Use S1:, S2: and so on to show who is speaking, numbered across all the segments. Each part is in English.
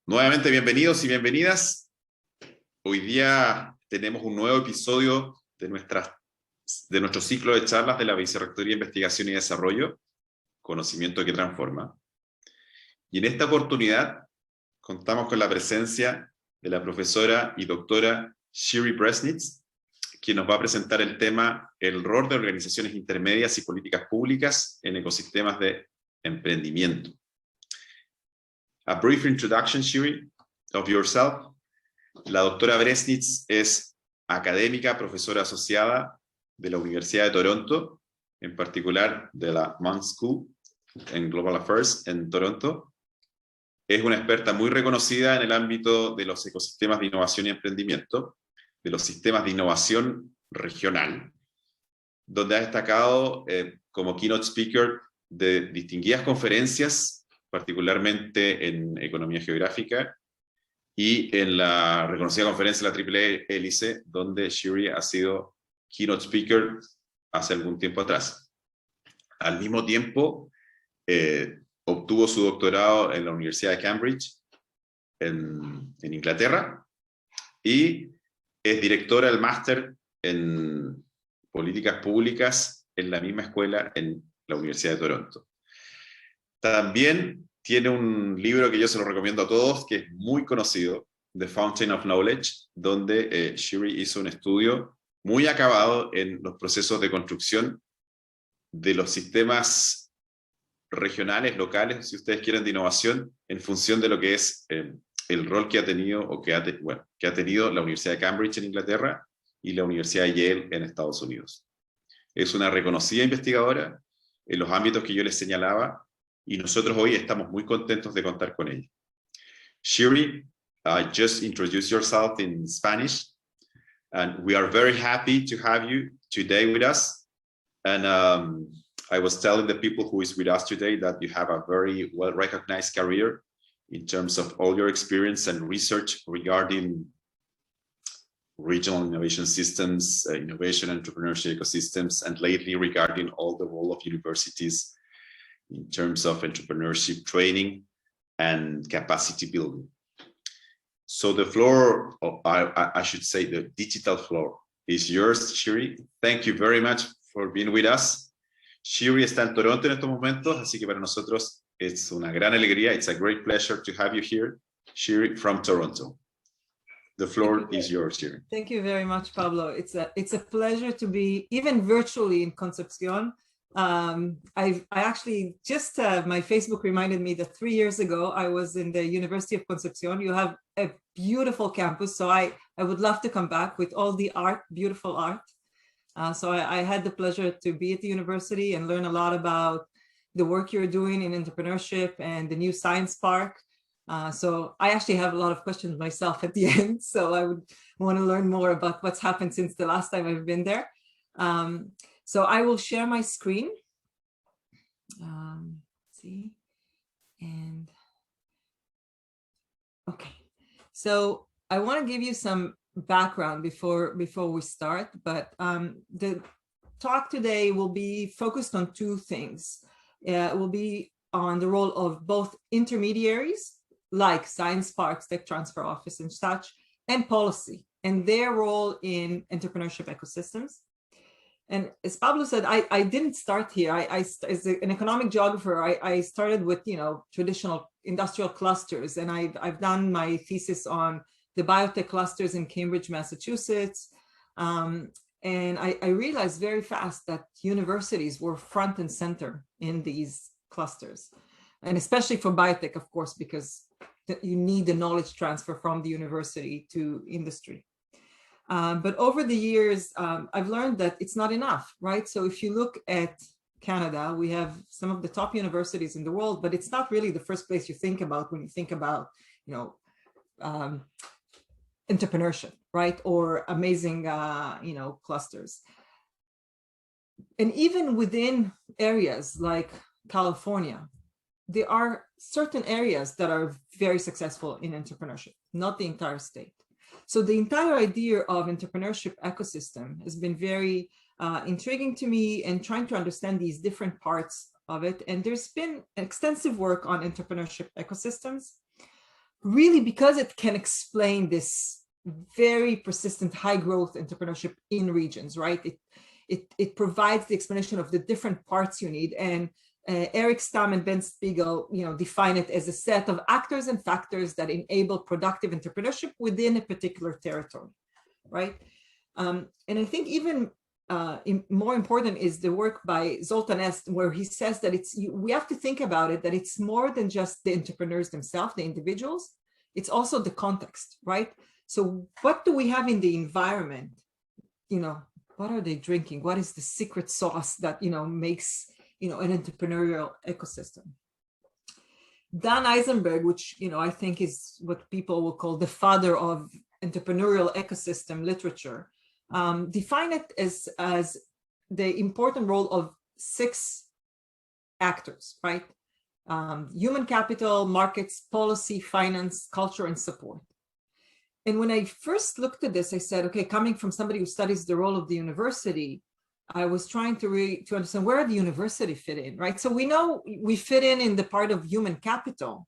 S1: Nuevamente bienvenidos y bienvenidas. Hoy día tenemos un nuevo episodio de nuestro ciclo de charlas de la Vicerrectoría de Investigación y Desarrollo, Conocimiento que Transforma. Y en esta oportunidad contamos con la presencia de la profesora y doctora Shiri Breznitz, quien nos va a presentar el tema el rol de Organizaciones Intermedias y Políticas Públicas en Ecosistemas de Emprendimiento. A brief introduction, Shiri, of yourself. La doctora Breznitz es académica, profesora asociada de la Universidad de Toronto, en particular de la Munk School en Global Affairs en Toronto. Es una experta muy reconocida en el ámbito de los ecosistemas de innovación y emprendimiento, de los sistemas de innovación regional, donde ha destacado como keynote speaker de distinguidas conferencias, particularmente en economía geográfica, y en la reconocida conferencia de la Triple Hélice, donde Shiri ha sido keynote speaker hace algún tiempo atrás. Al mismo tiempo, obtuvo su doctorado en la Universidad de Cambridge, en Inglaterra, y es directora del máster en Políticas Públicas en la misma escuela en la Universidad de Toronto. También tiene un libro que yo se lo recomiendo a todos, que es muy conocido, The Fountain of Knowledge, donde Shiri hizo un estudio muy acabado en los procesos de construcción de los sistemas regionales, locales, si ustedes quieren, de innovación, en función de lo que es el rol que ha tenido, o que ha tenido la Universidad de Cambridge en Inglaterra y la Universidad de Yale en Estados Unidos. Es una reconocida investigadora en los ámbitos que yo les señalaba, y nosotros hoy estamos muy contentos de contar con ella. Shiri, just introduce yourself in Spanish, and we are very happy to have you today with us. And I was telling the people who is with us today that you have a very well-recognized career in terms of all your experience and research regarding regional innovation systems, innovation entrepreneurship ecosystems, and lately regarding all the role of universities in terms of entrepreneurship training and capacity building. So the floor, I should say the digital floor, is yours, Shiri. Thank you very much for being with us. Shiri está en Toronto en estos momentos, así que para nosotros es una gran alegría. It's a great pleasure to have you here, Shiri, from Toronto. The floor is yours, Shiri.
S2: Thank you very much, Pablo. It's a pleasure to be even virtually in Concepcion. I actually just, my Facebook reminded me that 3 years ago, I was in the University of Concepcion. You have a beautiful campus, so I would love to come back with all the art, beautiful art. So I had the pleasure to be at the university and learn a lot about the work you're doing in entrepreneurship and the new science park. So I actually have a lot of questions myself at the end, so I would want to learn more about what's happened since the last time I've been there. So I will share my screen. See, and okay. So I want to give you some background before we start, but the talk today will be focused on two things. It will be on the role of both intermediaries, like science parks, tech transfer office and such, and policy, and their role in entrepreneurship ecosystems. And as Pablo said, I didn't start here. As an economic geographer, I started with, traditional industrial clusters, and I've done my thesis on the biotech clusters in Cambridge, Massachusetts. And I realized very fast that universities were front and center in these clusters, and especially for biotech, of course, because you need the knowledge transfer from the university to industry. But over the years, I've learned that it's not enough, right? So if you look at Canada, we have some of the top universities in the world, but it's not really the first place you think about when you think about, entrepreneurship, right? Or amazing, clusters. And even within areas like California, there are certain areas that are very successful in entrepreneurship, not the entire state. So the entire idea of entrepreneurship ecosystem has been very intriguing to me, and trying to understand these different parts of it. And there's been extensive work on entrepreneurship ecosystems. really because it can explain this very persistent high growth entrepreneurship in regions, right? It provides the explanation of the different parts you need. And Eric Stamm and Ben Spiegel, define it as a set of actors and factors that enable productive entrepreneurship within a particular territory, right? And I think even more important is the work by Zoltan Est, where he says that we have to think about it, that it's more than just the entrepreneurs themselves, the individuals, it's also the context, right? So what do we have in the environment? What are they drinking? What is the secret sauce that, makes, an entrepreneurial ecosystem? Dan Eisenberg, which, I think is what people will call the father of entrepreneurial ecosystem literature, define it as the important role of 6 actors, right? Human capital, markets, policy, finance, culture, and support. And when I first looked at this, I said, okay, coming from somebody who studies the role of the university, I was trying to understand where the university fit in, right? So we know we fit in the part of human capital,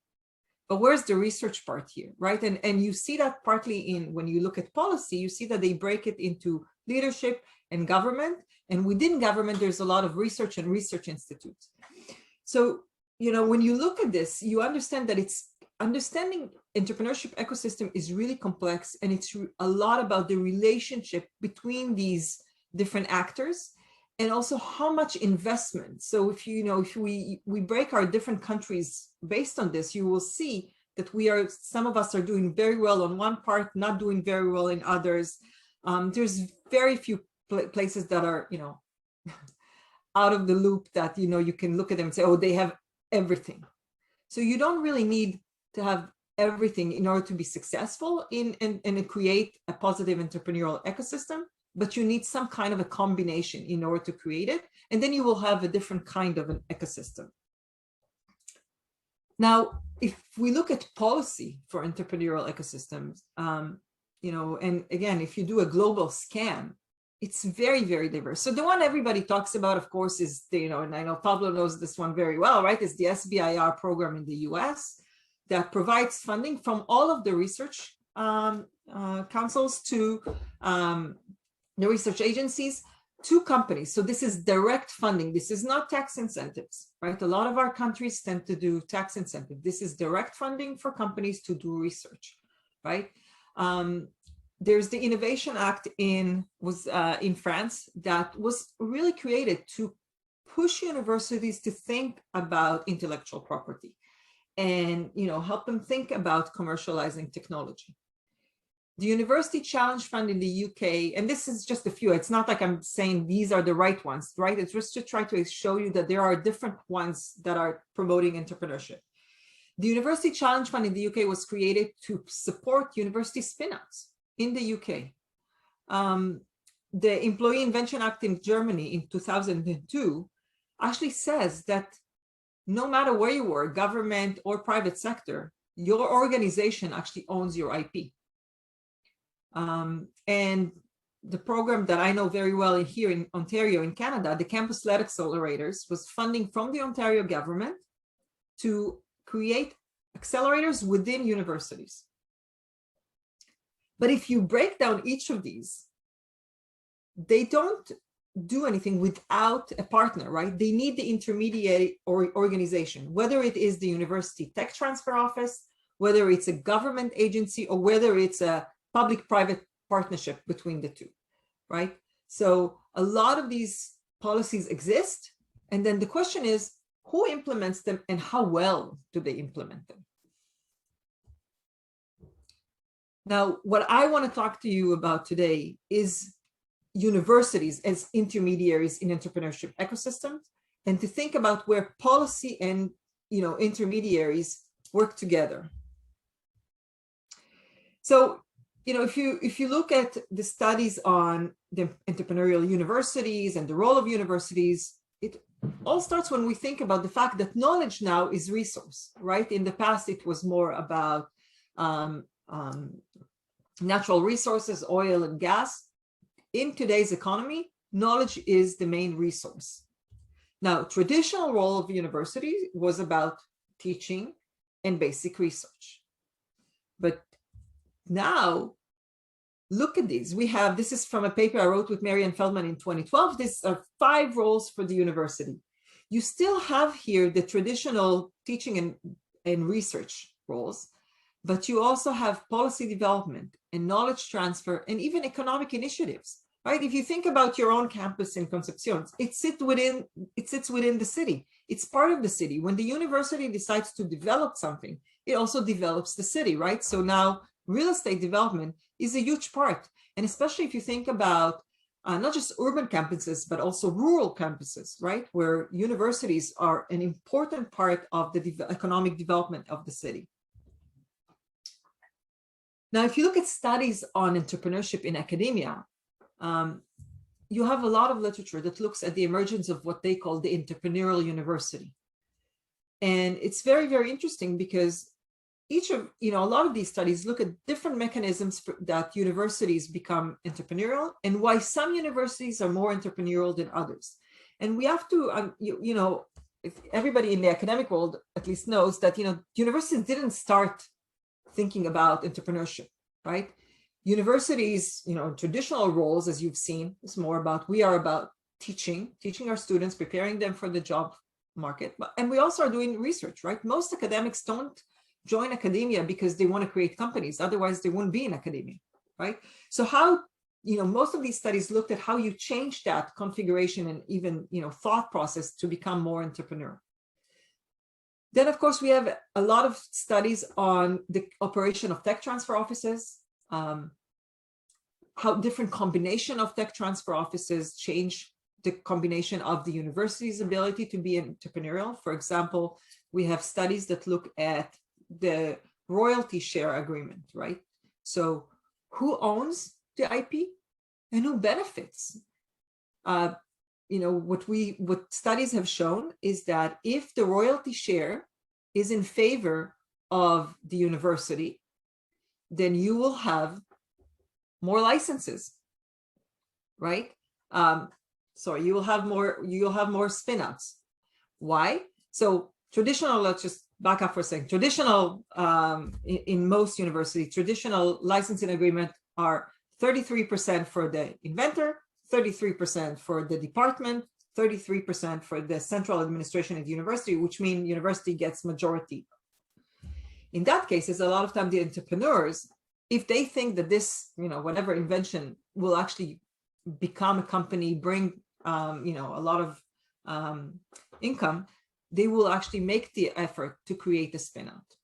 S2: but where's the research part here, right? And you see that partly when you look at policy, you see that they break it into leadership and government. And within government, there's a lot of research and research institutes. So, when you look at this, you understand that understanding entrepreneurship ecosystem is really complex, and it's a lot about the relationship between these different actors and also how much investment. So if we break our different countries based on this, you will see that some of us are doing very well on one part, not doing very well in others. There's very few places that are, out of the loop that, you can look at them and say, oh, they have everything. So you don't really need to have everything in order to be successful and create a positive entrepreneurial ecosystem, but you need some kind of a combination in order to create it. And then you will have a different kind of an ecosystem. Now, if we look at policy for entrepreneurial ecosystems, and again, if you do a global scan, it's very, very diverse. So the one everybody talks about, of course, is and I know Pablo knows this one very well, right? Is the SBIR program in the US that provides funding from all of the research councils to the research agencies to companies. So this is direct funding. This is not tax incentives, right? A lot of our countries tend to do tax incentive. This is direct funding for companies to do research, right? There's the Innovation Act in France that was really created to push universities to think about intellectual property and help them think about commercializing technology. The University Challenge Fund in the UK, and this is just a few, it's not like I'm saying these are the right ones, right? It's just to try to show you that there are different ones that are promoting entrepreneurship. The University Challenge Fund in the UK was created to support university spin-outs in the UK. The Employee Invention Act in Germany in 2002 actually says that no matter where you work, government or private sector, your organization actually owns your IP. And the program that I know very well here in Ontario, in Canada, the campus-led accelerators, was funding from the Ontario government to create accelerators within universities. But if you break down each of these, they don't do anything without a partner, right? They need the intermediary or organization, whether it is the University Tech Transfer Office, whether it's a government agency, or whether it's a public-private partnership between the two, right? So a lot of these policies exist. And then the question is, who implements them and how well do they implement them? Now, what I want to talk to you about today is universities as intermediaries in entrepreneurship ecosystems, and to think about where policy and intermediaries work together. So, if you look at the studies on the entrepreneurial universities and the role of universities, it all starts when we think about the fact that knowledge now is resource, right? In the past, it was more about natural resources, oil and gas. In today's economy, knowledge is the main resource. Now, traditional role of universities was about teaching and basic research. But now, look at these. This is from a paper I wrote with Marianne Feldman in 2012. These are 5 roles for the university. You still have here the traditional teaching and research roles, but you also have policy development and knowledge transfer and even economic initiatives, right? If you think about your own campus in Concepcion, it sits within the city. It's part of the city. When the university decides to develop something, it also develops the city, right? So now real estate development is a huge part. And especially if you think about not just urban campuses, but also rural campuses, right? Where universities are an important part of the economic development of the city. Now, if you look at studies on entrepreneurship in academia, you have a lot of literature that looks at the emergence of what they call the entrepreneurial university. And it's very, very interesting because a lot of these studies look at different mechanisms that universities become entrepreneurial and why some universities are more entrepreneurial than others. And we have to, if everybody in the academic world at least knows that, universities didn't start thinking about entrepreneurship, right? Universities, traditional roles, as you've seen, is more about, we are about teaching our students, preparing them for the job market. And we also are doing research, right? Most academics don't join academia because they want to create companies. Otherwise, they wouldn't be in academia, right? So how, most of these studies looked at how you change that configuration and even, thought process to become more entrepreneurial. Then, of course, we have a lot of studies on the operation of tech transfer offices, how different combination of tech transfer offices change the combination of the university's ability to be entrepreneurial. For example, we have studies that look at the royalty share agreement, right? So who owns the IP and who benefits? What studies have shown is that if the royalty share is in favor of the university, then you will have more licenses, right? You will have more spin-outs. Why? So traditional, let's just back up for a second. Traditional, in most universities, traditional licensing agreement are 33% for the inventor, 33% for the department, 33% for the central administration at the university, which means university gets majority. In that case, a lot of time the entrepreneurs, if they think that this, whatever invention will actually become a company, bring, a lot of income, they will actually make the effort to create a spin-out.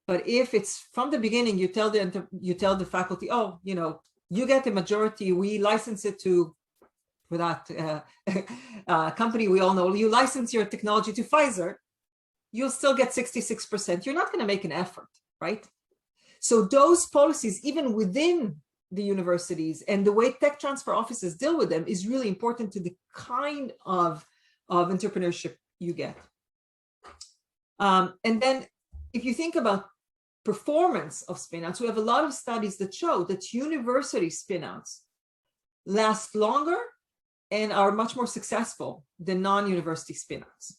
S2: But if it's from the beginning, you tell the faculty, oh, you get the majority, we license it to that company we all know, you license your technology to Pfizer, you'll still get 66%. You're not going to make an effort, right? So those policies, even within the universities and the way tech transfer offices deal with them is really important to the kind of entrepreneurship you get. And then if you think about performance of spinouts, we have a lot of studies that show that university spinouts last longer and are much more successful than non-university spinouts.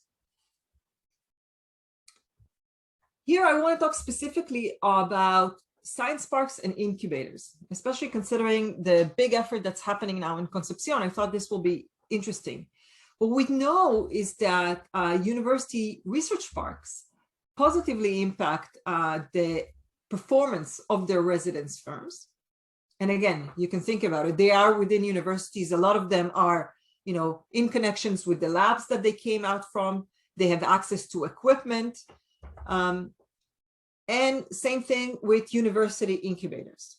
S2: Here, I want to talk specifically about science parks and incubators, especially considering the big effort that's happening now in Concepcion. I thought this will be interesting. What we know is that university research parks positively impact the performance of their residence firms. And again, you can think about it. They are within universities. A lot of them are, in connections with the labs that they came out from. They have access to equipment. And same thing with university incubators.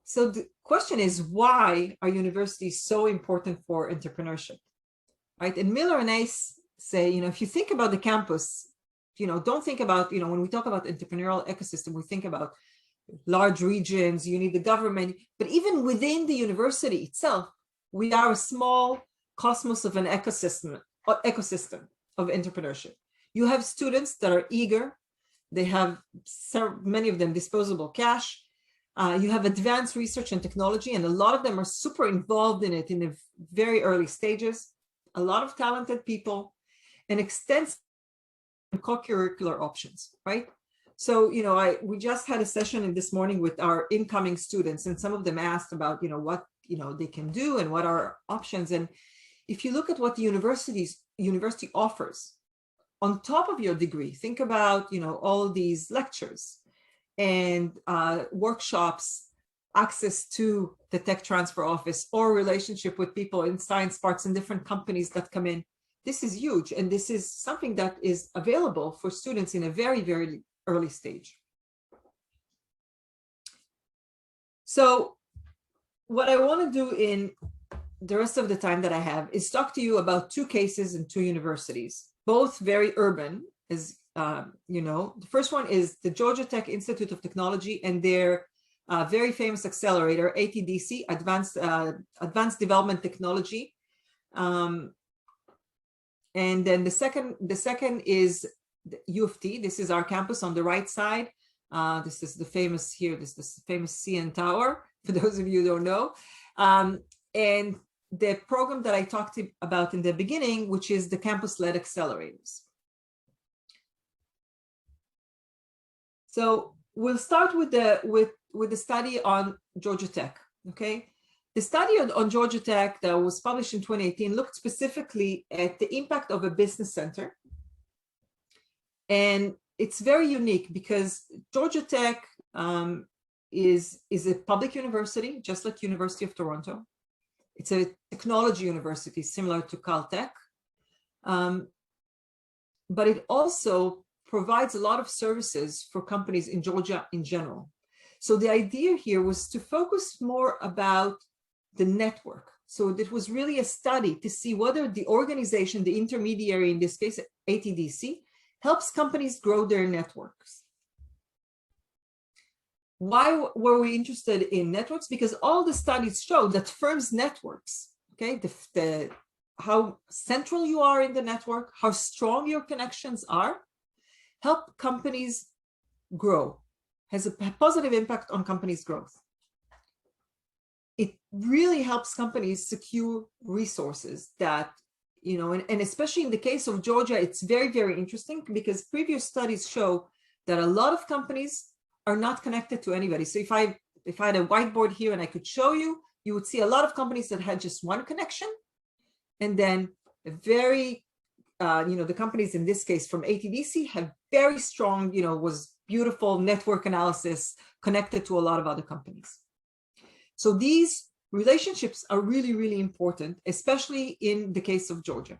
S2: So the question is, why are universities so important for entrepreneurship, right? And Miller and Ace say, if you think about the campus, don't think about, when we talk about entrepreneurial ecosystem, we think about large regions, you need the government, but even within the university itself, we are a small cosmos of an ecosystem of entrepreneurship. You have students that are eager. They have many of them disposable cash. You have advanced research and technology, and a lot of them are super involved in it in the very early stages. A lot of talented people, and extensive co-curricular options, right? So, we just had a session this morning with our incoming students, and some of them asked about, what, they can do and what are options. And if you look at what the university offers on top of your degree, think about, all these lectures and workshops, access to the tech transfer office, or relationship with people in science parks and different companies that come in. This is huge. And this is something that is available for students in a very, very early stage. So what I want to do in the rest of the time that I have is talk to you about two cases in two universities, both very urban, as the first one is the Georgia Tech Institute of Technology and their very famous accelerator, ATDC, Advanced Development Technology. And then the second is the U of T. This is our campus on the right side. This is the famous here. This is the famous CN Tower, for those of you who don't know. And the program that I talked about in the beginning, which is the campus-led accelerators. So we'll start with the study on Georgia Tech. Okay. The study on Georgia Tech that was published in 2018 looked specifically at the impact of a business center. And it's very unique because Georgia Tech is a public university, just like University of Toronto. It's a technology university similar to Caltech. But it also provides a lot of services for companies in Georgia in general. So the idea here was to focus more about the network. So it was really a study to see whether the organization, the intermediary, in this case, ATDC, helps companies grow their networks. Why were we interested in networks? Because all the studies show that firms' networks, okay, how central you are in the network, how strong your connections are, help companies grow, has a positive impact on companies' growth. It really helps companies secure resources that, and especially in the case of Georgia, it's very, very interesting because previous studies show that a lot of companies are not connected to anybody. So if I had a whiteboard here and I could show you, you would see a lot of companies that had just one connection, and then a very, the companies in this case from ATDC have very strong, was beautiful network analysis connected to a lot of other companies. So these relationships are really, really important, especially in the case of Georgia.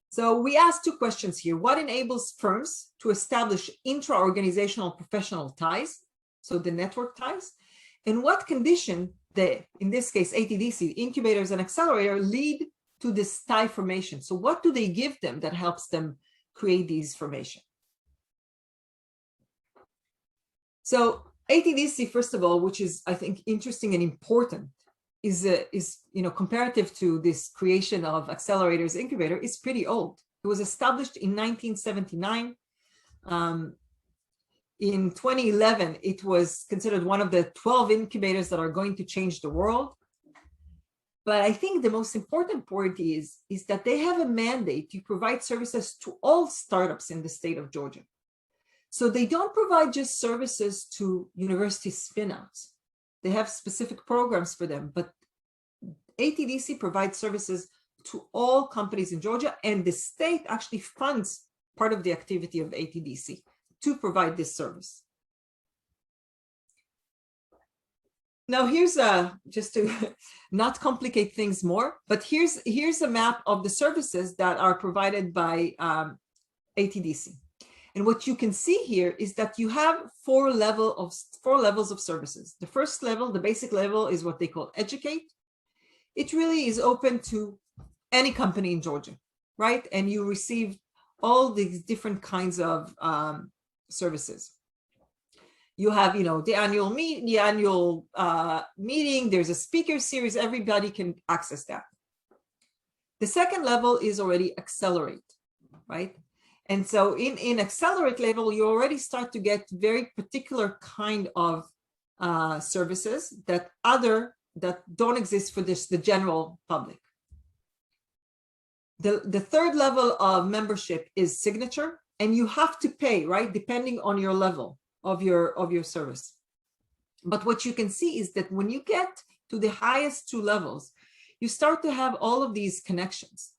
S2: So we asked two questions here. What enables firms to establish intra-organizational professional ties, so the network ties, and what condition in this case, ATDC, incubators and accelerator, lead to this tie formation? So what do they give them that helps them create these formation? So ATDC, first of all, which is, I think, interesting and important, is comparative to this creation of accelerators incubator, is pretty old. It was established in 1979. In 2011, it was considered one of the 12 incubators that are going to change the world. But I think the most important point is that they have a mandate to provide services to all startups in the state of Georgia. So they don't provide just services to university spinouts. They have specific programs for them, but ATDC provides services to all companies in Georgia, and the state actually funds part of the activity of ATDC to provide this service. Now here's just to not complicate things more, but here's a map of the services that are provided by ATDC. And what you can see here is that you have four levels of services. The first level, the basic level, is what they call educate. It really is open to any company in Georgia, right? And you receive all these different kinds of services. You have, the annual meeting. There's a speaker series. Everybody can access that. The second level is already accelerate, right? And so in accelerate level, you already start to get very particular kind of services that don't exist for the general public. The third level of membership is signature, and you have to pay, right, depending on your level of your service. But what you can see is that when you get to the highest two levels, you start to have all of these connections,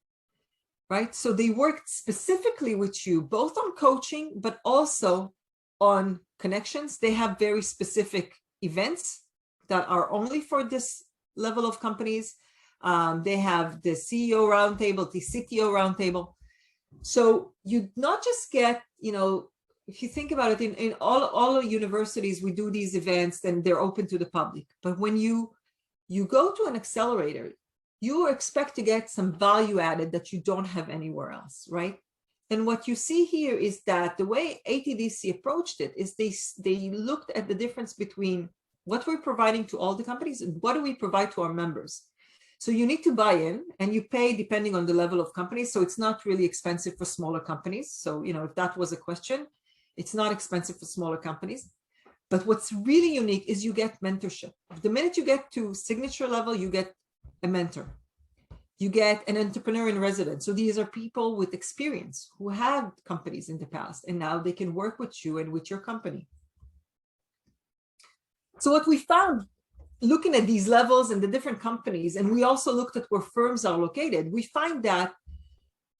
S2: right? So they worked specifically with you, both on coaching, but also on connections. They have very specific events that are only for this level of companies. They have the CEO roundtable, the CTO roundtable. So you not just get, you know, if you think about it, in all universities, we do these events and they're open to the public. But when you go to an accelerator, you expect to get some value added that you don't have anywhere else, right? And what you see here is that the way ATDC approached it is they looked at the difference between what we're providing to all the companies and what do we provide to our members. So you need to buy in and you pay depending on the level of companies. So it's not really expensive for smaller companies. So, you know, if that was a question, it's not expensive for smaller companies. But what's really unique is you get mentorship. The minute you get to signature level, you get a mentor. You get an entrepreneur in residence. So these are people with experience who had companies in the past, and now they can work with you and with your company. So what we found, looking at these levels and the different companies, and we also looked at where firms are located, we find that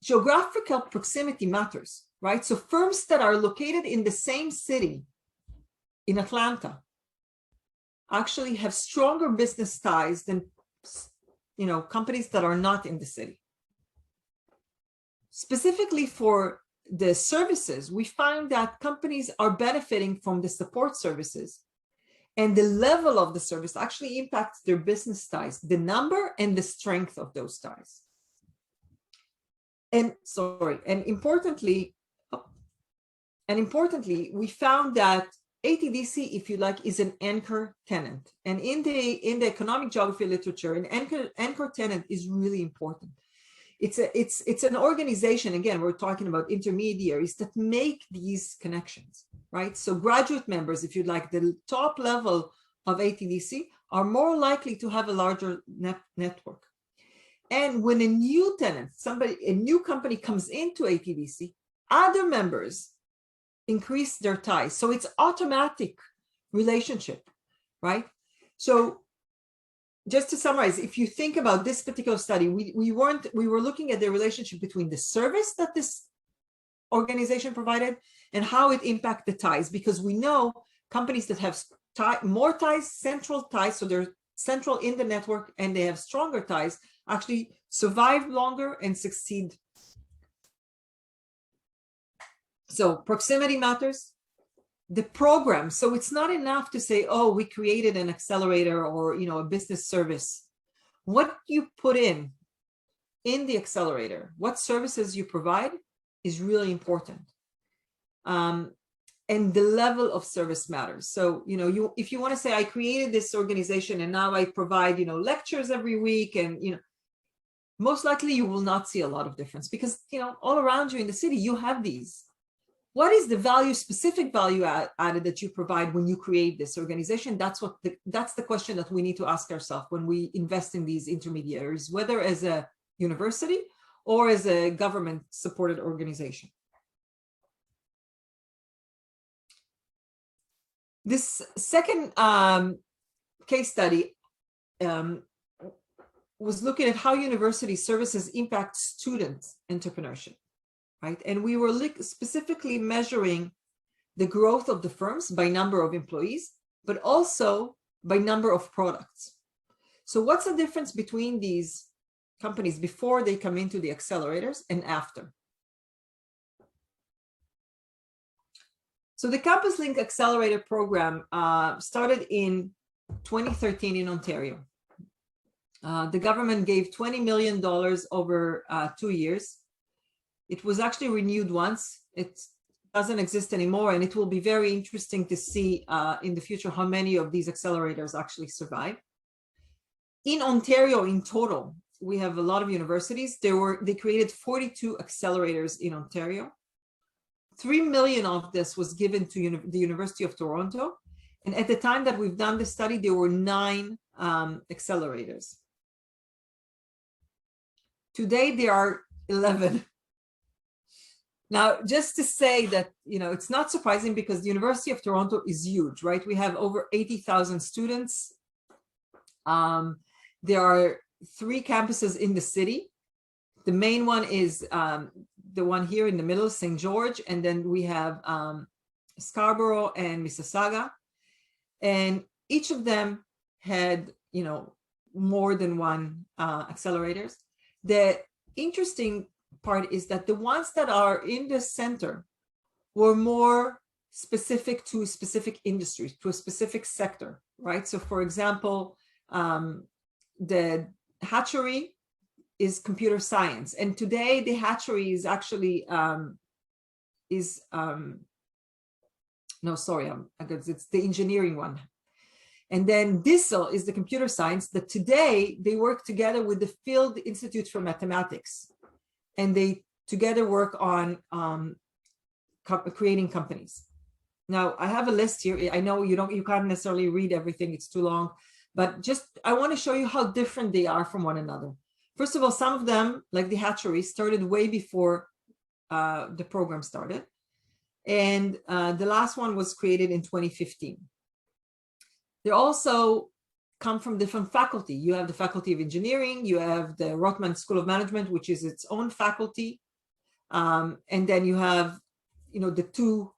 S2: geographical proximity matters, right? So firms that are located in the same city, in Atlanta, actually have stronger business ties than, you know, companies that are not in the city. Specifically for the services, we find that companies are benefiting from the support services, and the level of the service actually impacts their business ties, the number and the strength of those ties. And importantly, we found that ATDC, if you like, is an anchor tenant. And in the economic geography literature, an anchor tenant is really important. It's an organization, again, we're talking about intermediaries that make these connections, right? So graduate members, if you'd like, the top level of ATDC are more likely to have a larger network. And when a new tenant, a new company comes into ATDC, other members increase their ties. So it's automatic relationship, right? So just to summarize, if you think about this particular study, we were looking at the relationship between the service that this organization provided and how it impacted the ties, because we know companies that have more ties, central ties, so they're central in the network and they have stronger ties, actually survive longer and succeed. So proximity matters. The program, so it's not enough to say, oh, we created an accelerator or, you know, a business service. What you put in the accelerator, what services you provide is really important. And the level of service matters. So, you know, if you want to say, I created this organization and now I provide, you know, lectures every week, and, you know, most likely you will not see a lot of difference because, you know, all around you in the city, you have these. What is the value, specific value added that you provide when you create this organization? That's the question that we need to ask ourselves when we invest in these intermediaries, whether as a university or as a government-supported organization. This second case study was looking at how university services impact student entrepreneurship. Right? And we were specifically measuring the growth of the firms by number of employees, but also by number of products. So what's the difference between these companies before they come into the accelerators and after? So the Campus Link Accelerator program started in 2013 in Ontario. The government gave $20 million over 2 years. It was actually renewed once. It doesn't exist anymore, and it will be very interesting to see in the future how many of these accelerators actually survive. In Ontario, in total, we have a lot of universities. They created 42 accelerators in Ontario. 3 million of this was given to the University of Toronto, and at the time that we've done the study, there were 9 accelerators. Today, there are 11. Now, just to say that, it's not surprising because the University of Toronto is huge, right? We have over 80,000 students. There are 3 campuses in the city. The main one is the one here in the middle, St. George, and then we have Scarborough and Mississauga. And each of them had, more than one accelerators. The interesting part is that the ones that are in the center were more specific to specific industries, to a specific sector, right? So for example, the hatchery is computer science. And today the hatchery is actually, it's the engineering one. And then DISL is the computer science that today they work together with the Field Institute for Mathematics. And they together work on creating companies. Now I have a list here. I know you can't necessarily read everything, it's too long, but I want to show you how different they are from one another. First of all, some of them, like the hatchery, started way before the program started. And the last one was created in 2015. They also come from different faculty. You have the Faculty of Engineering, you have the Rotman School of Management, which is its own faculty. And then you have, the 2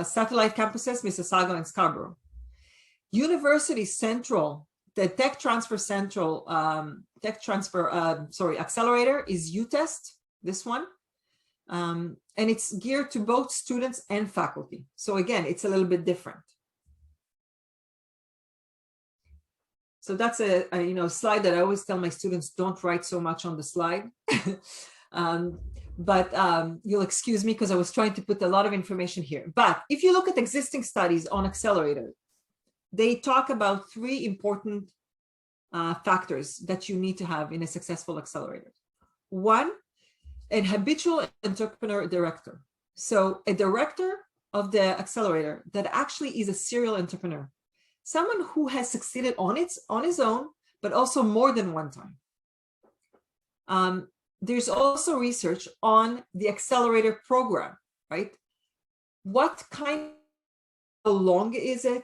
S2: satellite campuses, Mississauga and Scarborough. University Central, the Tech Transfer Central, Accelerator is UTest, this one. And it's geared to both students and faculty. So again, it's a little bit different. So that's a slide that I always tell my students, don't write so much on the slide. But you'll excuse me because I was trying to put a lot of information here. But if you look at existing studies on accelerator, they talk about 3 important factors that you need to have in a successful accelerator. 1, an habitual entrepreneur director. So a director of the accelerator that actually is a serial entrepreneur. Someone who has succeeded on his own, but also more than one time. There's also research on the accelerator program, right? What kind of long is it?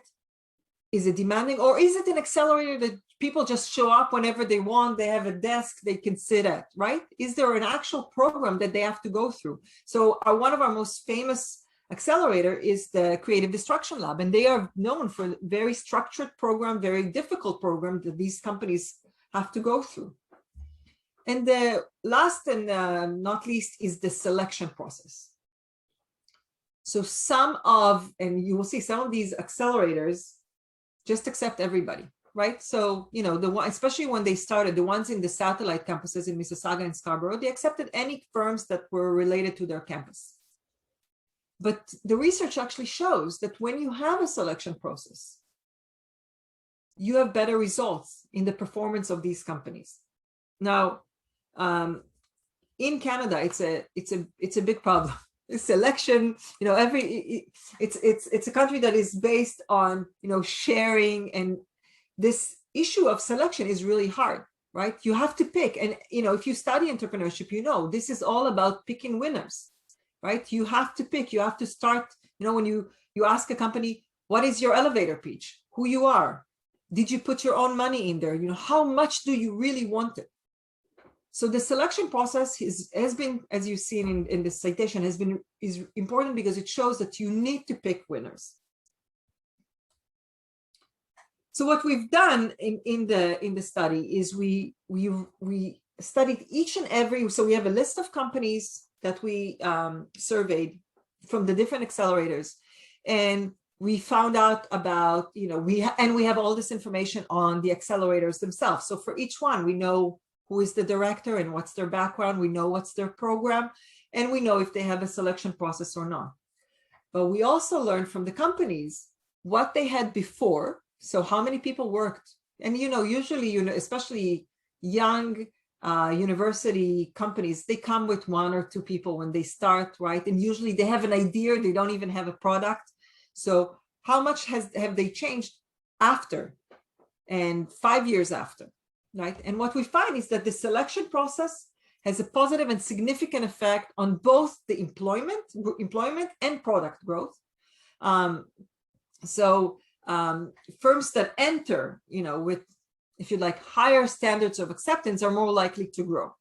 S2: Is it demanding, or is it an accelerator that people just show up whenever they want? They have a desk they can sit at, right? Is there an actual program that they have to go through? So one of our most famous accelerator is the Creative Destruction Lab, and they are known for very structured program, very difficult program that these companies have to go through. And the last and not least is the selection process. So and you will see some of these accelerators just accept everybody, right? So, especially when they started, the ones in the satellite campuses in Mississauga and Scarborough, they accepted any firms that were related to their campus. But the research actually shows that when you have a selection process, you have better results in the performance of these companies. Now, in Canada, it's a big problem. Selection, it's a country that is based on sharing, and this issue of selection is really hard, right? You have to pick, and if you study entrepreneurship, this is all about picking winners. Right? You have to pick, you have to start, when you ask a company, what is your elevator pitch? Who you are? Did you put your own money in there? How much do you really want it? So the selection process has been, as you've seen in this citation, is important because it shows that you need to pick winners. So what we've done in the study is we studied each and every, so we have a list of companies that we surveyed from the different accelerators, and we found out about, we have all this information on the accelerators themselves. So for each one, we know who is the director and what's their background, we know what's their program, and we know if they have a selection process or not. But we also learned from the companies what they had before, so how many people worked. And usually, especially young university companies, they come with 1 or 2 people when they start, right? And usually they have an idea, they don't even have a product. So how much have they changed after and 5 years after, right? And what we find is that the selection process has a positive and significant effect on both the employment and product growth. Firms that enter, with, if you like, higher standards of acceptance are more likely to grow.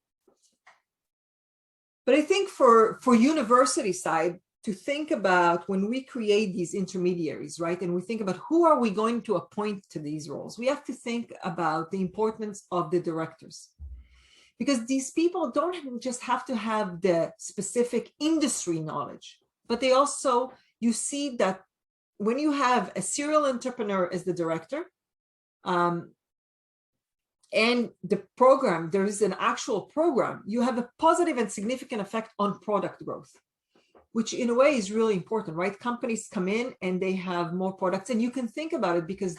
S2: But I think for university side, to think about when we create these intermediaries, right, and we think about who are we going to appoint to these roles, we have to think about the importance of the directors. Because these people don't just have to have the specific industry knowledge, but they also, you see that when you have a serial entrepreneur as the director, and the program, there is an actual program, you have a positive and significant effect on product growth, which in a way is really important, right? Companies come in and they have more products, and you can think about it because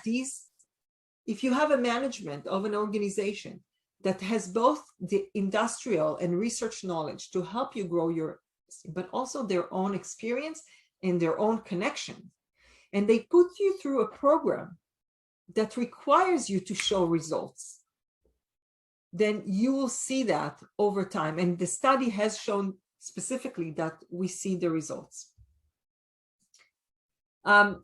S2: if you have a management of an organization that has both the industrial and research knowledge to help you grow but also their own experience and their own connection, and they put you through a program that requires you to show results, then you will see that over time. And the study has shown specifically that we see the results. The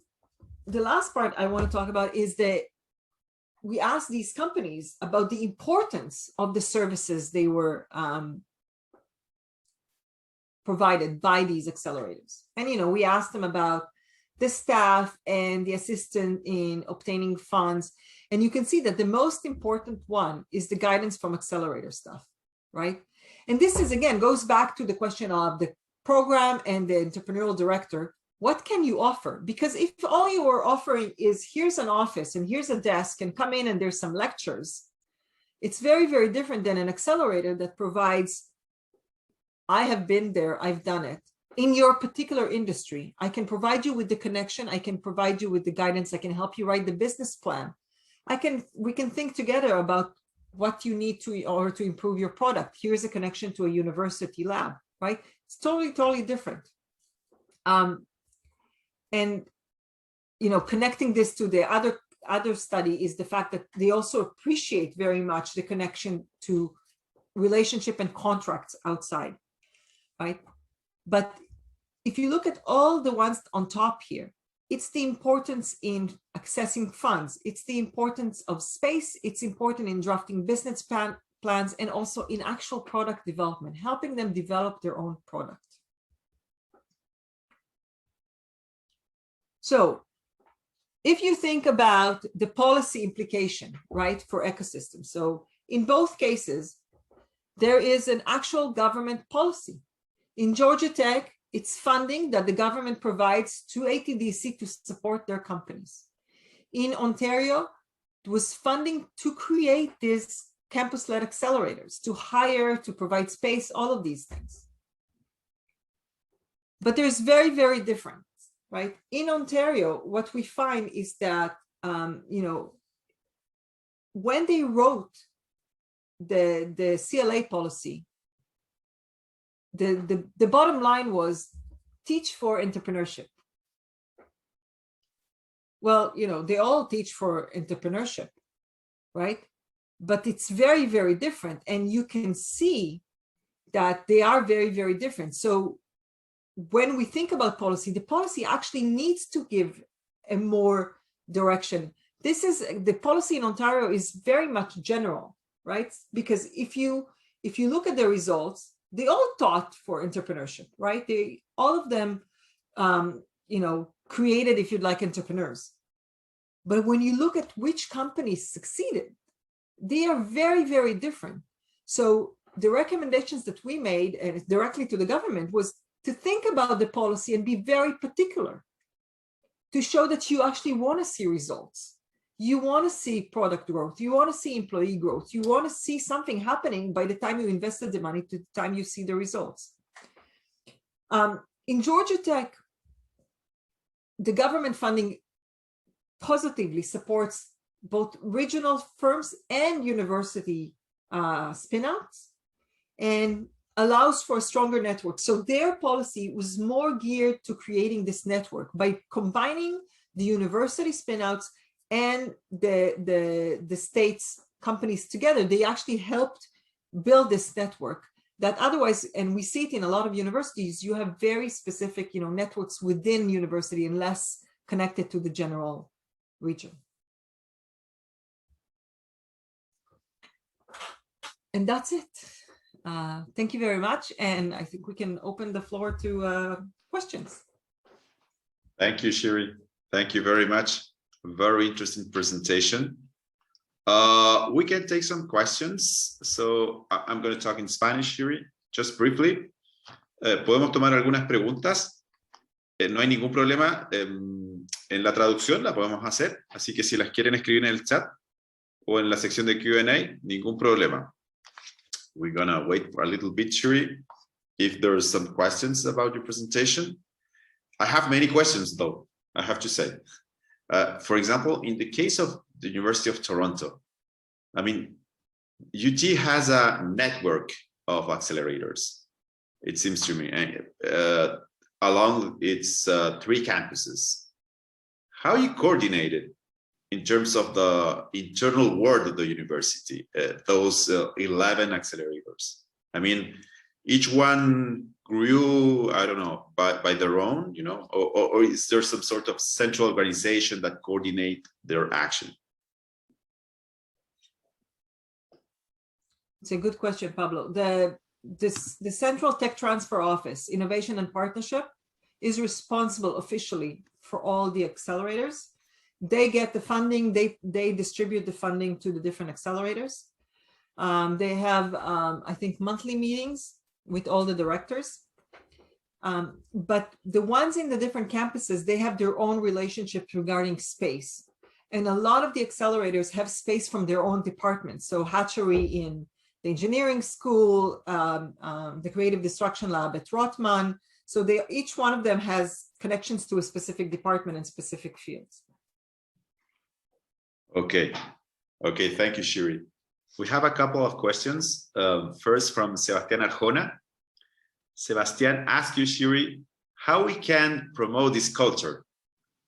S2: last part I want to talk about is that we asked these companies about the importance of the services they were provided by these accelerators. And, we asked them about the staff and the assistant in obtaining funds. And you can see that the most important one is the guidance from accelerator staff, right? And this is, again, goes back to the question of the program and the entrepreneurial director. What can you offer? Because if all you are offering is here's an office and here's a desk and come in and there's some lectures, it's very, very different than an accelerator that provides, I have been there, I've done it. In your particular industry, I can provide you with the connection, I can provide you with the guidance, I can help you write the business plan. We can think together about what you need to improve your product. Here's a connection to a university lab, right? It's totally, totally different. And connecting this to the other study is the fact that they also appreciate very much the connection to relationship and contracts outside, right? But if you look at all the ones on top here, it's the importance in accessing funds. It's the importance of space. It's important in drafting business plans and also in actual product development, helping them develop their own product. So if you think about the policy implication, right, for ecosystems. So in both cases, there is an actual government policy. In Georgia Tech, it's funding that the government provides to ATDC to support their companies. In Ontario, it was funding to create these campus-led accelerators, to hire, to provide space, all of these things. But there's very, very different, right? In Ontario, what we find is that, when they wrote the CLA policy, the bottom line was teach for entrepreneurship. Well, they all teach for entrepreneurship, right? But it's very, very different. And you can see that they are very, very different. So when we think about policy, the policy actually needs to give a more direction. The policy in Ontario is very much general, right? Because if you look at the results, they all taught for entrepreneurship, right? All of them, created, if you'd like, entrepreneurs. But when you look at which companies succeeded, they are very, very different. So the recommendations that we made, and directly to the government, was to think about the policy and be very particular, to show that you actually want to see results. You want to see product growth. You want to see employee growth. You want to see something happening by the time you invested the money to the time you see the results. In Georgia Tech, the government funding positively supports both regional firms and university spin-outs and allows for a stronger network. So their policy was more geared to creating this network by combining the university spin-outs and the state's companies together. They actually helped build this network that otherwise, and we see it in a lot of universities, you have very specific, networks within university and less connected to the general region. And that's it. Thank you very much. And I think we can open the floor to questions.
S1: Thank you, Shiri. Thank you very much. Very interesting presentation. We can take some questions. So I'm going to talk in Spanish, Shiri, just briefly. Podemos tomar algunas preguntas. No hay ningún problema en la traducción, la podemos hacer. Así que si las quieren escribir en el chat o en la sección de Q&A, ningún problema. We're going to wait for a little bit, Shiri, if there are some questions about your presentation. I have many questions, though, I have to say. For example, in the case of the University of Toronto, I mean, UT has a network of accelerators, it seems to me, along its 3 campuses. How you coordinate it in terms of the internal work of the university, those 11 accelerators? I mean, each one grew, I don't know, by their own, or is there some sort of central organization that coordinate their action?
S2: It's a good question, Pablo. The Central Tech Transfer Office, Innovation and Partnership, is responsible officially for all the accelerators. They get the funding, they distribute the funding to the different accelerators. They have, I think, monthly meetings with all the directors. But the ones in the different campuses, they have their own relationships regarding space. And a lot of the accelerators have space from their own departments. So hatchery in the engineering school, the creative destruction lab at Rotman. So each one of them has connections to a specific department and specific fields.
S1: Okay, thank you, Shiri. We have a couple of questions. First from Sebastián Arjona. Sebastián asks you, Shiri, how we can promote this culture.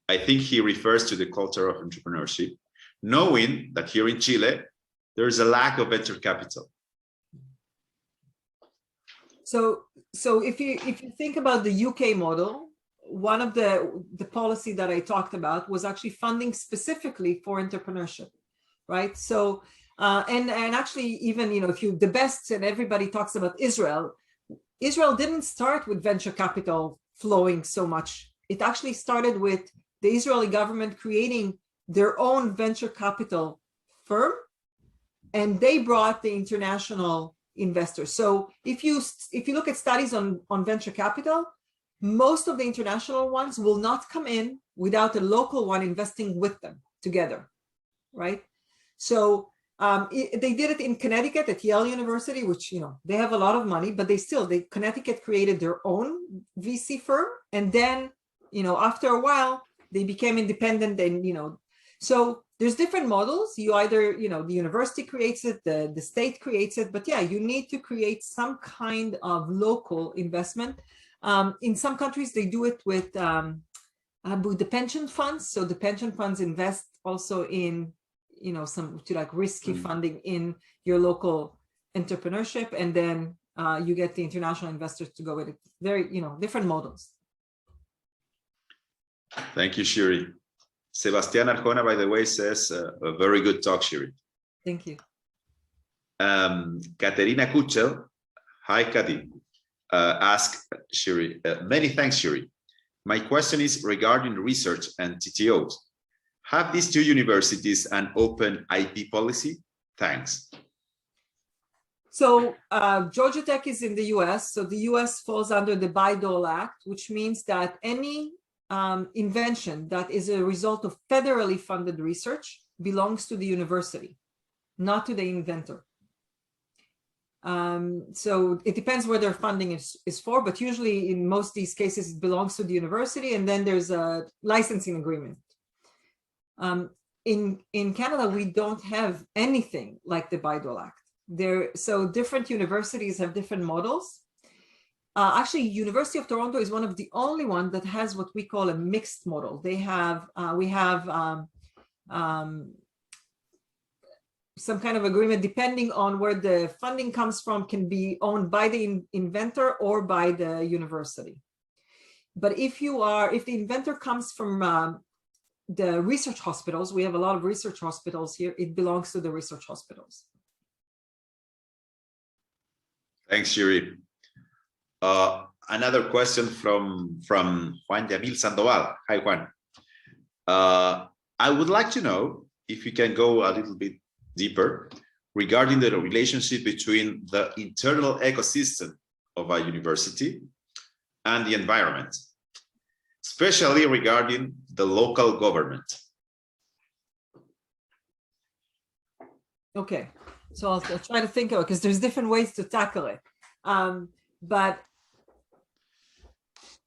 S1: I think he refers to the culture of entrepreneurship, knowing that here in Chile, there is a lack of venture capital.
S2: So if you think about the UK model, one of the policy that I talked about was actually funding specifically for entrepreneurship, right? So and actually even if the best, and everybody talks about Israel didn't start with venture capital flowing so much. It actually started with the Israeli government creating their own venture capital firm, and they brought the international investors. So if you look at studies on venture capital, most of the international ones will not come in without a local one investing with them together, right? So they did it in Connecticut at Yale University, which, they have a lot of money, but Connecticut created their own VC firm. And then, after a while, they became independent and, so there's different models. You either, the university creates it, the state creates it, but yeah, you need to create some kind of local investment. In some countries, they do it with the pension funds. So the pension funds invest also in, some risky funding in your local entrepreneurship, and then you get the international investors to go with it. Very, different models.
S1: Thank you, Shiri. Sebastián Arjona, by the way, says a very good talk, Shiri.
S2: Thank you.
S1: Katerina Kuchel, hi, Kati, ask Shiri, many thanks, Shiri. My question is regarding research and TTOs. Have these 2 universities an open IP policy? Thanks.
S2: So Georgia Tech is in the US. So the US falls under the Bayh-Dole Act, which means that any invention that is a result of federally funded research belongs to the university, not to the inventor. So it depends where their funding is for, but usually in most of these cases, it belongs to the university, and then there's a licensing agreement. In Canada, we don't have anything like the Bayh-Dole Act. So different universities have different models. Actually, University of Toronto is one of the only ones that has what we call a mixed model. We have some kind of agreement, depending on where the funding comes from, can be owned by the inventor or by the university. But if the inventor comes from the research hospitals, we have a lot of research hospitals here, it belongs to the research hospitals.
S1: Thanks, Shiri. Another question from Juan Yamil Sandoval. Hi, Juan. I would like to know if you can go a little bit deeper regarding the relationship between the internal ecosystem of a university and the environment, especially regarding the local government.
S2: Okay, so I'll try to think of it, because there's different ways to tackle it. But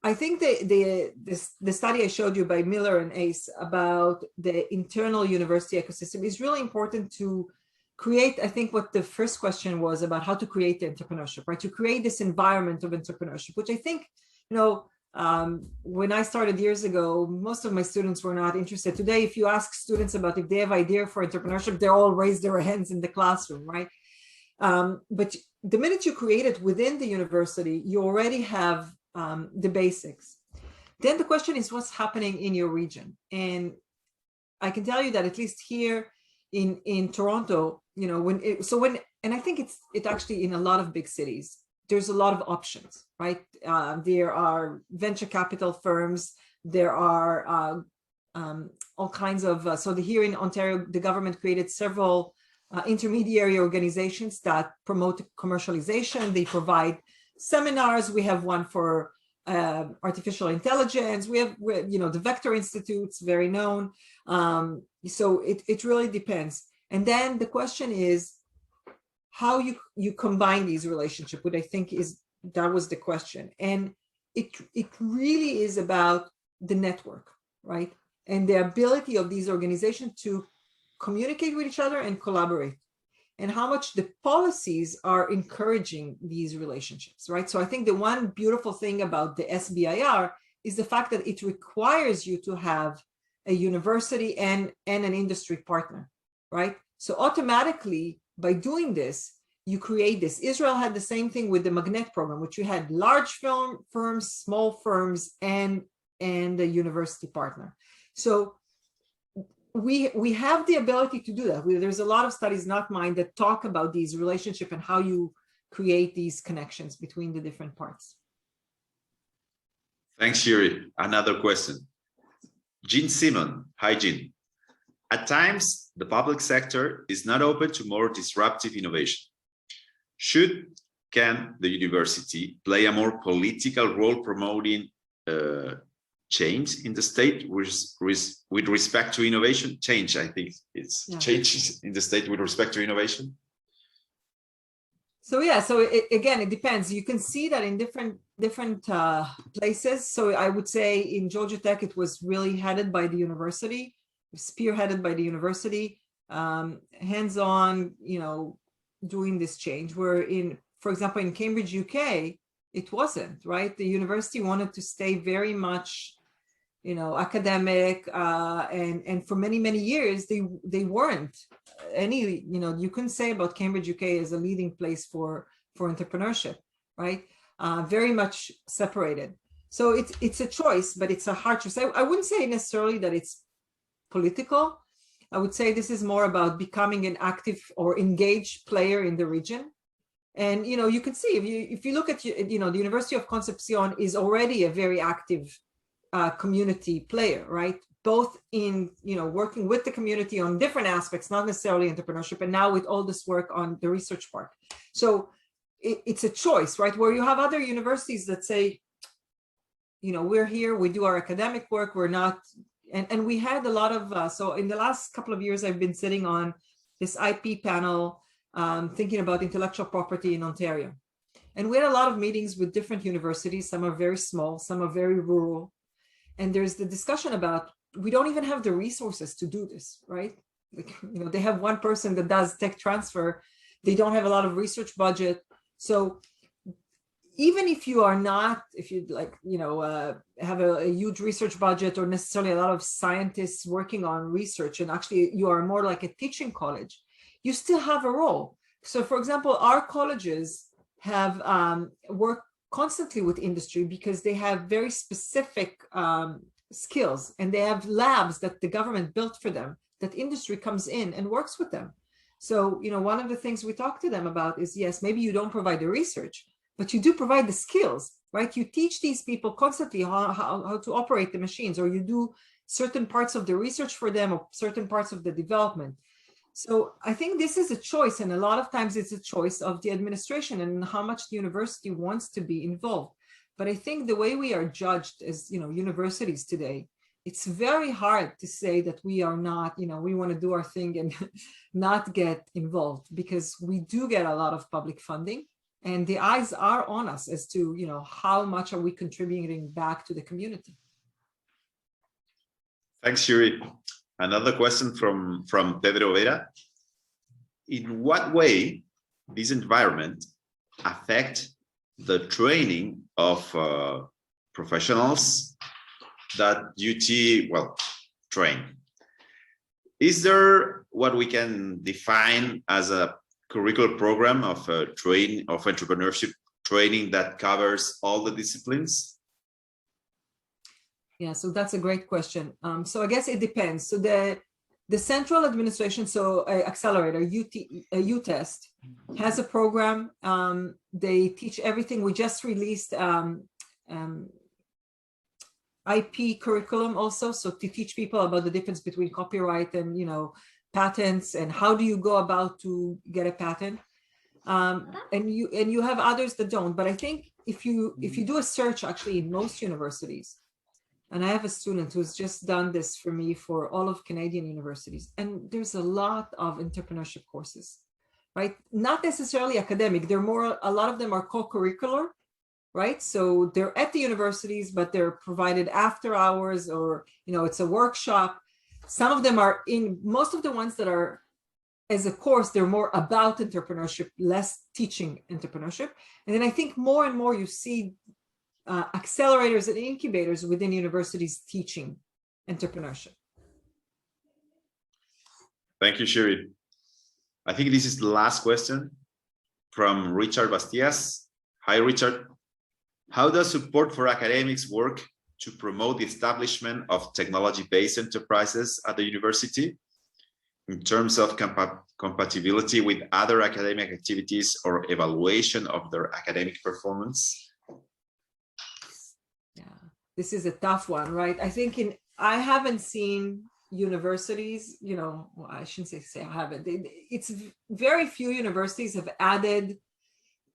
S2: I think the study I showed you by Miller and Ace about the internal university ecosystem is really important to create. I think what the first question was about, how to create the entrepreneurship, right? To create this environment of entrepreneurship, which I think, when I started years ago, most of my students were not interested. Today, if you ask students about if they have idea for entrepreneurship, they all raise their hands in the classroom, right? But the minute you create it within the university, you already have the basics. Then the question is, what's happening in your region? And I can tell you that at least here in Toronto, and I think it's actually in a lot of big cities, there's a lot of options, right? There are venture capital firms, there are all kinds of, here in Ontario, the government created several intermediary organizations that promote commercialization. They provide seminars. We have one for artificial intelligence. We have, the Vector Institute's very known. So it really depends. And then the question is how you combine these relationships, what I think that was the question. And it really is about the network, right? And the ability of these organizations to communicate with each other and collaborate, and how much the policies are encouraging these relationships, right? So I think the one beautiful thing about the SBIR is the fact that it requires you to have a university and an industry partner, right? So automatically, by doing this, you create this. Israel had the same thing with the Magnet program, which you had large firms, small firms, and a university partner. So we have the ability to do that. There's a lot of studies, not mine, that talk about these relationships and how you create these connections between the different parts.
S1: Thanks, Shiri. Another question. Jean Simon. Hi, Jean. At times, the public sector is not open to more disruptive innovation. Can the university play a more political role promoting change in the state with respect to innovation? Change, I think it's change in the state with respect to innovation.
S2: So again, it depends. You can see that in different places. So I would say in Georgia Tech, it was really headed by the university, spearheaded by the university, hands-on, doing this change. Where for example, in Cambridge, UK, it wasn't, right? The university wanted to stay very much, academic, and for many, many years, they weren't any, you couldn't say about Cambridge, UK as a leading place for entrepreneurship, right? Very much separated. So it's a choice, but it's a hard choice. I wouldn't say necessarily that it's political. I would say this is more about becoming an active or engaged player in the region. And, you can see if you look at, the University of Concepcion is already a very active community player, right? Both in, working with the community on different aspects, not necessarily entrepreneurship, and now with all this work on the research part. So it's a choice, right? Where you have other universities that say, we're here, we do our academic work, we're not, and we had a lot of, so in the last couple of years, I've been sitting on this IP panel, thinking about intellectual property in Ontario. And we had a lot of meetings with different universities. Some are very small, some are very rural. And there's the discussion about, we don't even have the resources to do this, right? Like, they have one person that does tech transfer. They don't have a lot of research budget. So even if you are not, if you have a huge research budget or necessarily a lot of scientists working on research, and actually you are more like a teaching college, you still have a role. So for example, our colleges have worked constantly with industry because they have very specific skills, and they have labs that the government built for them, that industry comes in and works with them. So, you know, one of the things we talk to them about is, yes, maybe you don't provide the research, but you do provide the skills, right? You teach these people constantly how to operate the machines, or you do certain parts of the research for them, or certain parts of the development. So I think this is a choice, and a lot of times it's a choice of the administration and how much the university wants to be involved. But I think the way we are judged as, you know, universities today, it's very hard to say that we are not, you know, we want to do our thing and not get involved, because we do get a lot of public funding, and the eyes are on us as to, you know, how much are we contributing back to the community.
S1: Thanks, Shiri. Another question from Pedro Vera. In what way this environment affect the training of professionals that UT, well, train? Is there what we can define as a curricular program of entrepreneurship training that covers all the disciplines?
S2: Yeah, so that's a great question. So I guess it depends. So the central administration, so accelerator, UTest, has a program. They teach everything. We just released IP curriculum also, so to teach people about the difference between copyright and, you know, patents, and how do you go about to get a patent. And you have others that don't. But I think if you do a search actually in most universities, and I have a student who's just done this for me for all of Canadian universities, and there's a lot of entrepreneurship courses, right? Not necessarily academic. They're more, a lot of them are co-curricular, right? So they're at the universities, but they're provided after hours, or, you know, it's a workshop. Some of them are in, most of the ones that are as a course, they're more about entrepreneurship, less teaching entrepreneurship. And then I think more and more you see accelerators and incubators within universities teaching entrepreneurship.
S1: Thank you, Shiri. I think this is the last question from Richard Bastias. Hi, Richard. How does support for academics work to promote the establishment of technology-based enterprises at the university in terms of compatibility with other academic activities or evaluation of their academic performance?
S2: This is a tough one, right? I think I haven't seen universities, you know, well, I shouldn't say I haven't. It's very few universities have added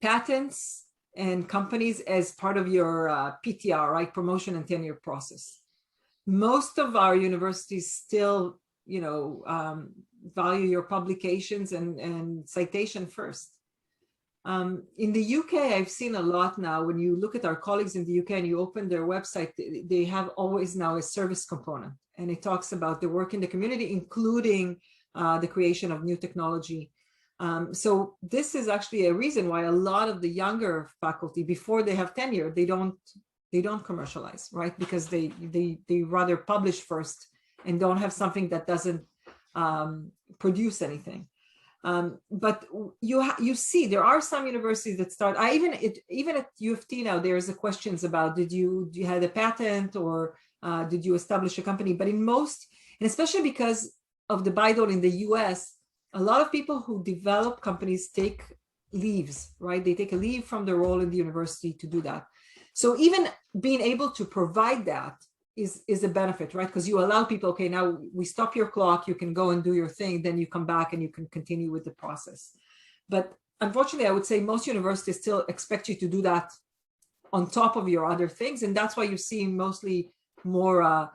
S2: patents and companies as part of your PTR, right? Promotion and tenure process. Most of our universities still, you know, value your publications and citation first. In the UK, I've seen a lot now. When you look at our colleagues in the UK and you open their website, they have always now a service component, and it talks about the work in the community, including the creation of new technology. So this is actually a reason why a lot of the younger faculty, before they have tenure, they don't commercialize, right? Because they rather publish first and don't have something that doesn't produce anything. But you see, there are some universities that start. Even at U of T now, there's questions about did you had a patent, or did you establish a company? But in most, and especially because of the BIDOL in the US, a lot of people who develop companies take leaves, right? They take a leave from their role in the university to do that. So even being able to provide that is a benefit, right? Because you allow people, okay, now we stop your clock, you can go and do your thing, then you come back and you can continue with the process. But unfortunately, I would say most universities still expect you to do that on top of your other things. And that's why you see mostly more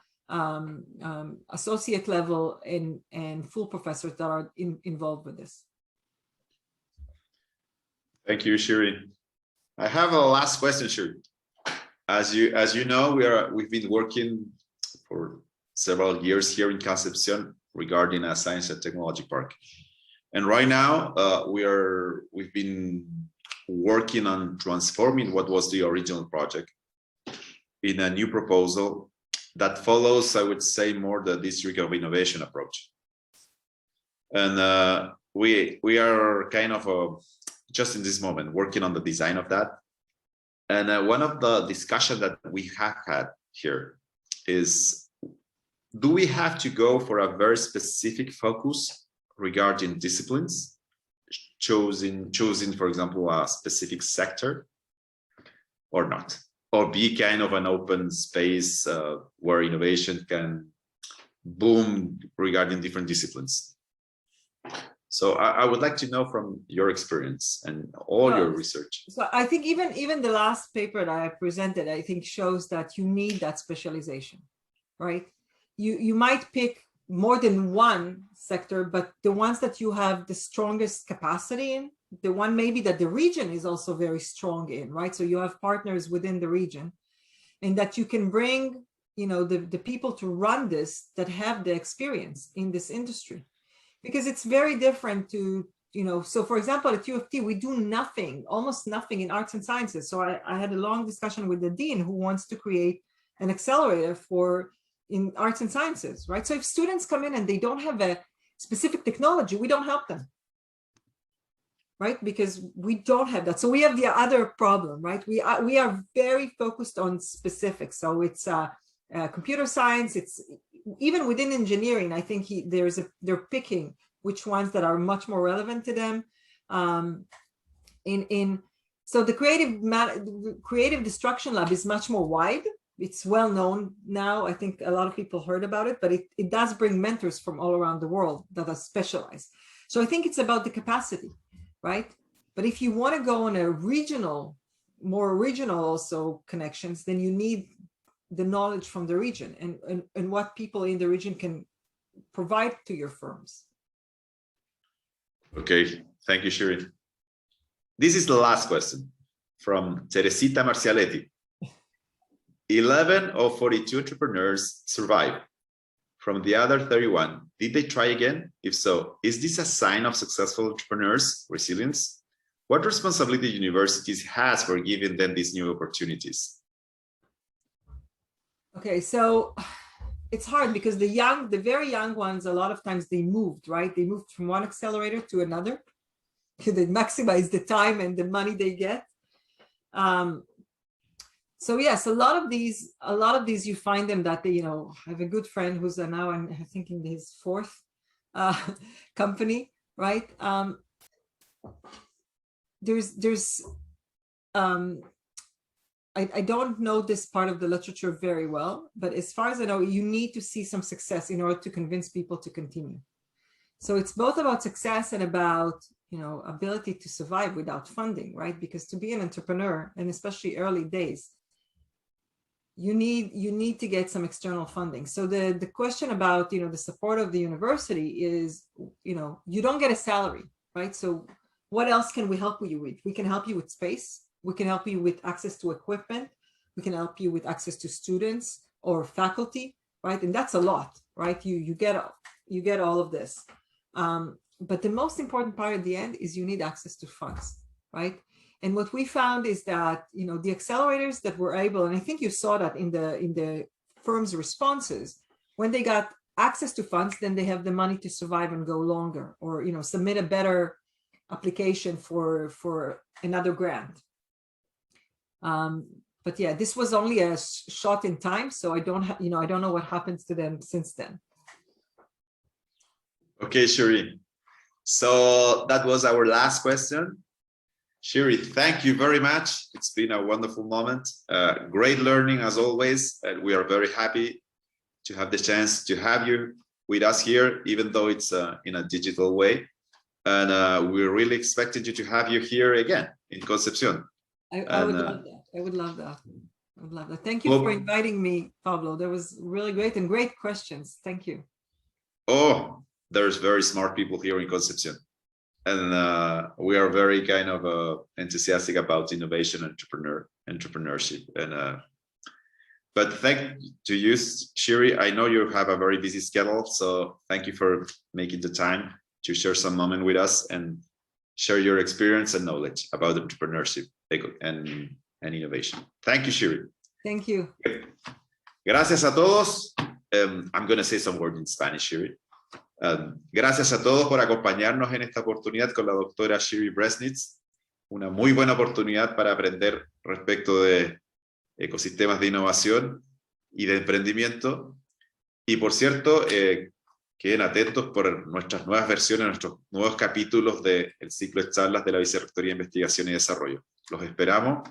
S2: associate level and full professors that are involved with this.
S1: Thank you, Shiri. I have a last question, Shiri. As you know, we've been working for several years here in Concepcion regarding a science and technology park, and right now we've been working on transforming what was the original project in a new proposal that follows, I would say, more the District of Innovation approach. And we are kind of just in this moment working on the design of that. And one of the discussions that we have had here is, do we have to go for a very specific focus regarding disciplines, choosing, for example, a specific sector, or not? Or be kind of an open space where innovation can boom regarding different disciplines? So I would like to know from your experience and all your research.
S2: So I think even the last paper that I presented, I think shows that you need that specialization, right? You might pick more than one sector, but the ones that you have the strongest capacity in, the one maybe that the region is also very strong in, right? So you have partners within the region, and that you can bring, you know, the people to run this that have the experience in this industry. Because it's very different to, you know, so for example, at U of T, we do nothing, almost nothing in arts and sciences. So I had a long discussion with the dean who wants to create an accelerator in arts and sciences, right? So if students come in and they don't have a specific technology, we don't help them, right? Because we don't have that. So we have the other problem, right? We are very focused on specifics. So it's computer science, it's even within engineering, I think they're picking which ones that are much more relevant to them. So the creative destruction lab is much more wide. It's well known now. I think a lot of people heard about it, but it does bring mentors from all around the world that are specialized. So I think it's about the capacity, right? But if you want to go on a more regional also connections, then you need the knowledge from the region and what people in the region can provide to your firms.
S1: Okay, thank you, Shiri. This is the last question from Teresita Marcialetti. 11 of 42 entrepreneurs survived. From the other 31, did they try again? If so, is this a sign of successful entrepreneurs' resilience? What responsibility universities has for giving them these new opportunities? Okay,
S2: so it's hard because the very young ones, a lot of times they moved, right? They moved from one accelerator to another. They maximize the time and the money they get. So yes, a lot of these you find them that they, you know, I have a good friend who's now I'm thinking his fourth company, right? I don't know this part of the literature very well, but as far as I know, you need to see some success in order to convince people to continue. So it's both about success and about, you know, ability to survive without funding, right? Because to be an entrepreneur, and especially early days, you need to get some external funding. So the question about, you know, the support of the university is, you know, you don't get a salary, right? So what else can we help you with? We can help you with space. We can help you with access to equipment. We can help you with access to students or faculty, right? And that's a lot, right? You get all of this. But the most important part at the end is you need access to funds, right? And what we found is that, you know, the accelerators that were able, and I think you saw that in the firms' responses, when they got access to funds, then they have the money to survive and go longer, or, you know, submit a better application for another grant. But yeah, this was only a shot in time, so I don't know what happens to them since then.
S1: Okay, Shiri. So that was our last question. Shiri, thank you very much. It's been a wonderful moment. Great learning as always. And we are very happy to have the chance to have you with us here, even though it's in a digital way. And we're really expected you to have you here again in Concepcion.
S2: I would love that. I would love that. I would love that. Thank you for inviting me, Pablo. That was really great and great questions. Thank you.
S1: Oh, there's very smart people here in Concepcion. And we are very kind of enthusiastic about innovation and entrepreneurship. And but thank to you, Shiri. I know you have a very busy schedule, so thank you for making the time to share some moment with us and share your experience and knowledge about entrepreneurship and innovation. Thank you, Shiri.
S2: Thank you.
S1: Gracias a todos. I'm going to say some words in Spanish, Shiri. Gracias a todos por acompañarnos en esta oportunidad con la doctora Shiri Breznitz. Una muy buena oportunidad para aprender respecto de ecosistemas de innovación y de emprendimiento. Y por cierto, queden atentos por nuestras nuevas versiones, nuestros nuevos capítulos del ciclo de charlas de la Vicerrectoría de Investigación y Desarrollo. Los esperamos.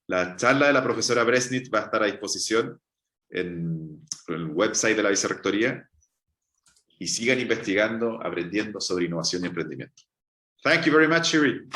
S1: La charla de la profesora Breznitz va a estar a disposición en el website de la Vicerrectoría. Y sigan investigando, aprendiendo sobre innovación y emprendimiento. Thank you very much, Shiri.